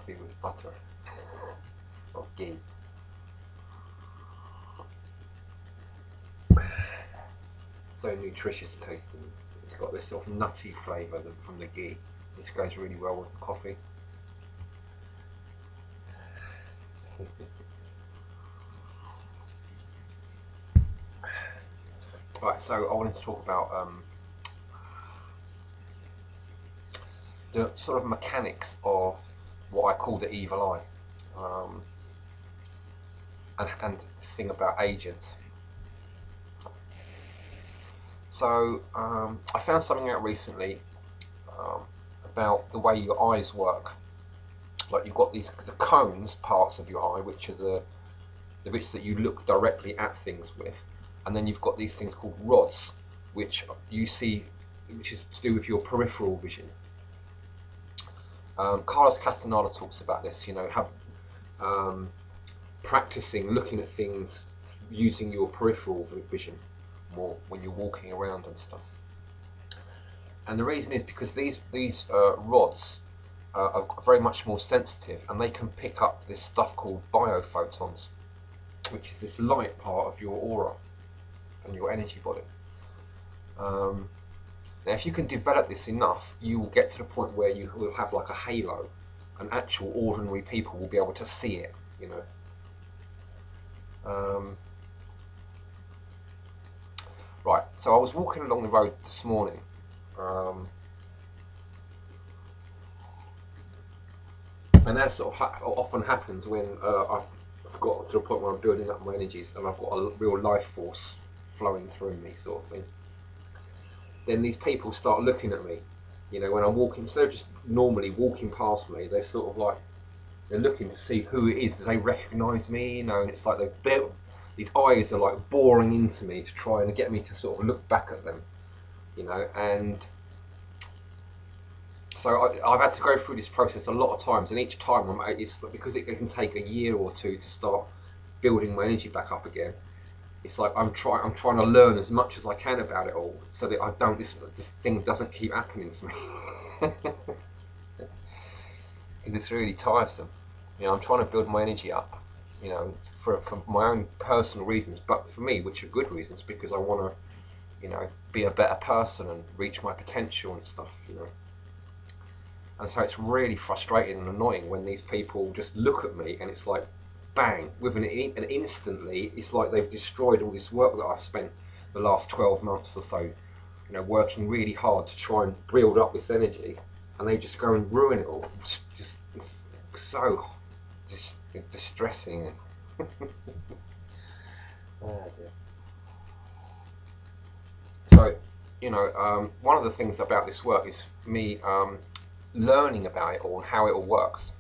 coffee with butter or ghee. So nutritious tasting. It's got this sort of nutty flavour from the ghee. This goes really well with the coffee. Right, so I wanted to talk about the sort of mechanics of what I call the evil eye, and this thing about agents. So I found something out recently about the way your eyes work. Like you've got the cones parts of your eye, which are the bits that you look directly at things with, and then you've got these things called rods, which you see, which is to do with your peripheral vision. Carlos Castaneda talks about this. You know, practicing looking at things using your peripheral vision more when you're walking around and stuff. And the reason is because these rods are very much more sensitive, and they can pick up this stuff called biophotons, which is this light part of your aura and your energy body. Now, if you can develop this enough, you will get to the point where you will have like a halo, and actual ordinary people will be able to see it. You know. Right. So I was walking along the road this morning. And as sort of often happens when I've got to the point where I'm building up my energies and I've got a real life force flowing through me, sort of thing, then these people start looking at me. You know, when I'm walking, instead of just normally walking past me, they're sort of like, they're looking to see who it is. Do they recognise me? You know, and it's like these eyes are like boring into me to try and get me to sort of look back at them. You know, and so I've had to go through this process a lot of times, and each time it's because it can take a year or two to start building my energy back up again. It's like I'm trying to learn as much as I can about it all, so that I don't this thing doesn't keep happening to me. It's really tiresome. You know, I'm trying to build my energy up, you know, for my own personal reasons, but for me, which are good reasons, because I want to, you know, be a better person and reach my potential and stuff, you know. And so it's really frustrating and annoying when these people just look at me and it's like, bang, and instantly it's like they've destroyed all this work that I've spent the last 12 months or so, you know, working really hard to try and build up this energy, and they just go and ruin it all. Just it's so just distressing. Oh, dear. So, you know, one of the things about this work is me learning about it all and how it all works.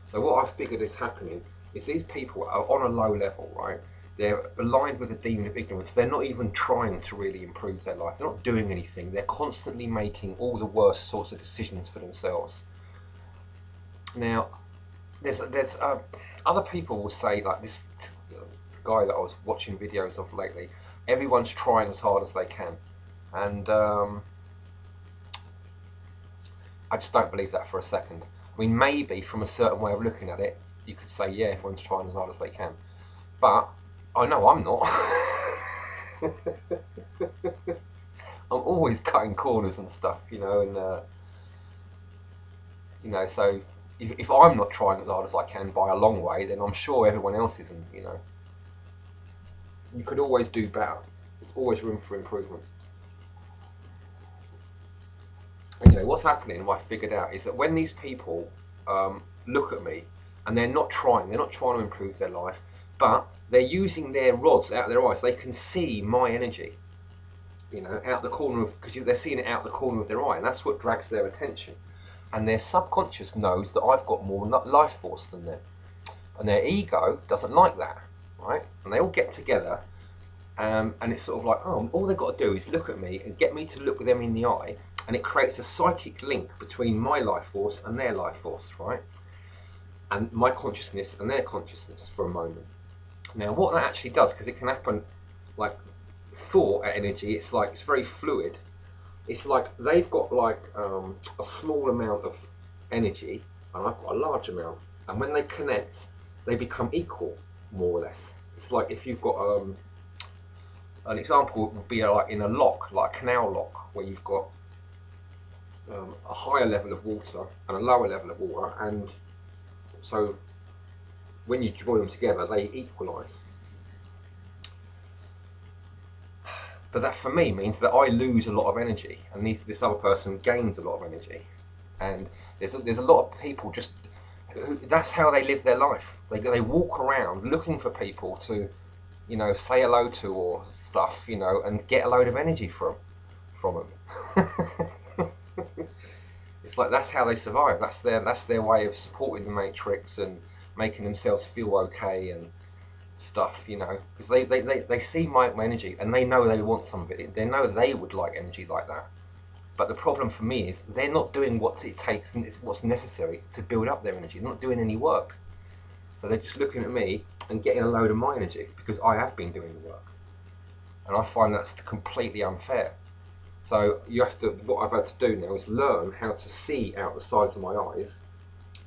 So what I've figured is happening is these people are on a low level, right? They're aligned with a demon of ignorance. They're not even trying to really improve their life. They're not doing anything. They're constantly making all the worst sorts of decisions for themselves. Now, there's other people will say, like this guy that I was watching videos of lately, everyone's trying as hard as they can, and I just don't believe that for a second. I mean, maybe from a certain way of looking at it, you could say, yeah, everyone's trying as hard as they can. But I know I'm not. I'm always cutting corners and stuff, you know, and you know, so if I'm not trying as hard as I can by a long way, then I'm sure everyone else isn't, you know. You could always do better. There's always room for improvement. Anyway, what's happening, what I figured out, is that when these people look at me and they're not trying to improve their life, but they're using their rods out of their eyes. They can see my energy, you know, out the corner of, because they're seeing it out the corner of their eye, and that's what drags their attention. And their subconscious knows that I've got more life force than them, and their ego doesn't like that, right? And they all get together, and it's sort of like, oh, all they've got to do is look at me and get me to look them in the eye, and it creates a psychic link between my life force and their life force, right? And my consciousness and their consciousness for a moment. Now, what that actually does, because it can happen like thought energy, it's like, it's very fluid. It's like they've got like a small amount of energy, and I've got a large amount. And when they connect, they become equal, more or less. It's like if you've got an example would be like in a lock, like a canal lock, where you've got a higher level of water and a lower level of water, and so when you join them together, they equalise. But that for me means that I lose a lot of energy, and this other person gains a lot of energy. And there's a lot of people just that's how they live their life. They walk around looking for people to, say hello to or stuff, and get a load of energy from them. It's like that's how they survive. That's their way of supporting the matrix and making themselves feel okay and stuff, because they see my energy and they know they want some of it. They know they would like energy like that. But the problem for me is they're not doing what it takes and what's necessary to build up their energy. They're not doing any work. So they're just looking at me and getting a load of my energy because I have been doing the work. And I find that's completely unfair. So what I've had to do now is learn how to see out the sides of my eyes.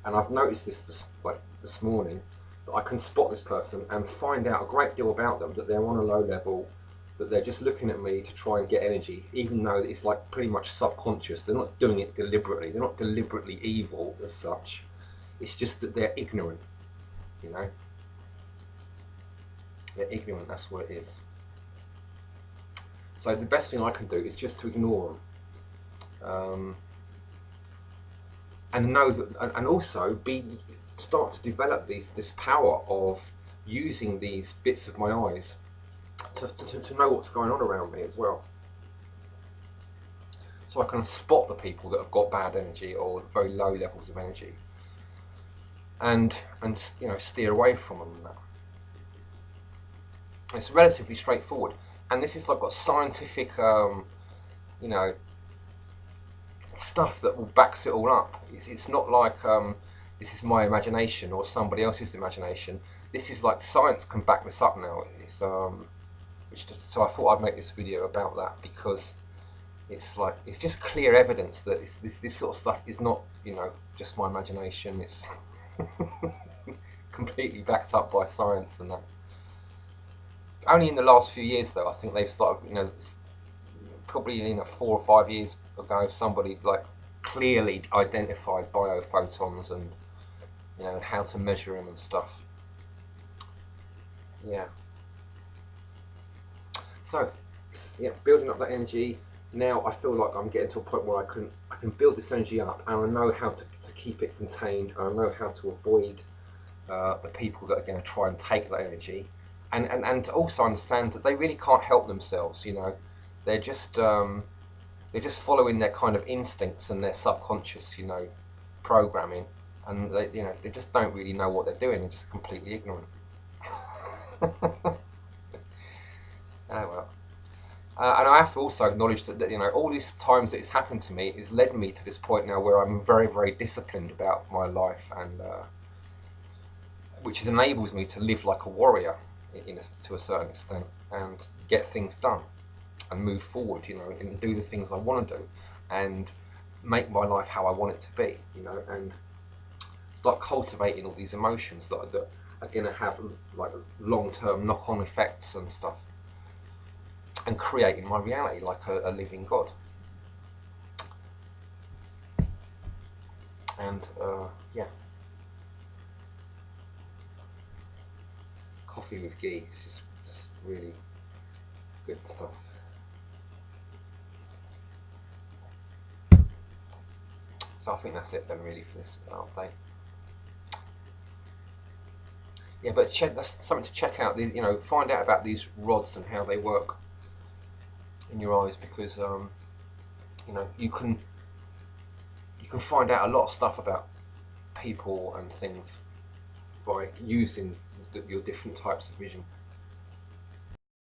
And I've noticed this morning, that I can spot this person and find out a great deal about them, that they're on a low level, that they're just looking at me to try and get energy, even though it's like pretty much subconscious. They're not doing it deliberately. They're not deliberately evil as such. It's just that they're ignorant, They're ignorant, that's what it is. So the best thing I can do is just to ignore them. And know that, and also start to develop this power of using these bits of my eyes to know what's going on around me as well. So I can spot the people that have got bad energy or very low levels of energy, and steer away from them. And that. It's relatively straightforward, and this is like got scientific, stuff that backs it all up. It's not like this is my imagination or somebody else's imagination. This is like science can back this up now. So I thought I'd make this video about that because it's just clear evidence that this sort of stuff is not just my imagination. It's completely backed up by science and that. Only in the last few years though, I think they've started, probably 4 or 5 years ago, somebody like clearly identified biophotons and how to measure them and stuff. Yeah. So yeah, building up that energy. Now I feel like I'm getting to a point where I can build this energy up, and I know how to keep it contained, and I know how to avoid the people that are going to try and take that energy, and to also understand that they really can't help themselves. They're just following their kind of instincts and their subconscious programming, and they just don't really know what they're doing. They're just completely ignorant. Oh well. And I have to also acknowledge that all these times that it's happened to me has led me to this point now where I'm very, very disciplined about my life, and which enables me to live like a warrior to a certain extent, and get things done and move forward, and do the things I want to do, and make my life how I want it to be, and start cultivating all these emotions that are going to have like long-term knock-on effects and stuff, and creating my reality like a living God. And yeah, coffee with ghee is just really good stuff. So I think that's it then really for this update. Yeah, but that's something to check out. Find out about these rods and how they work in your eyes, because you can find out a lot of stuff about people and things by using your different types of vision.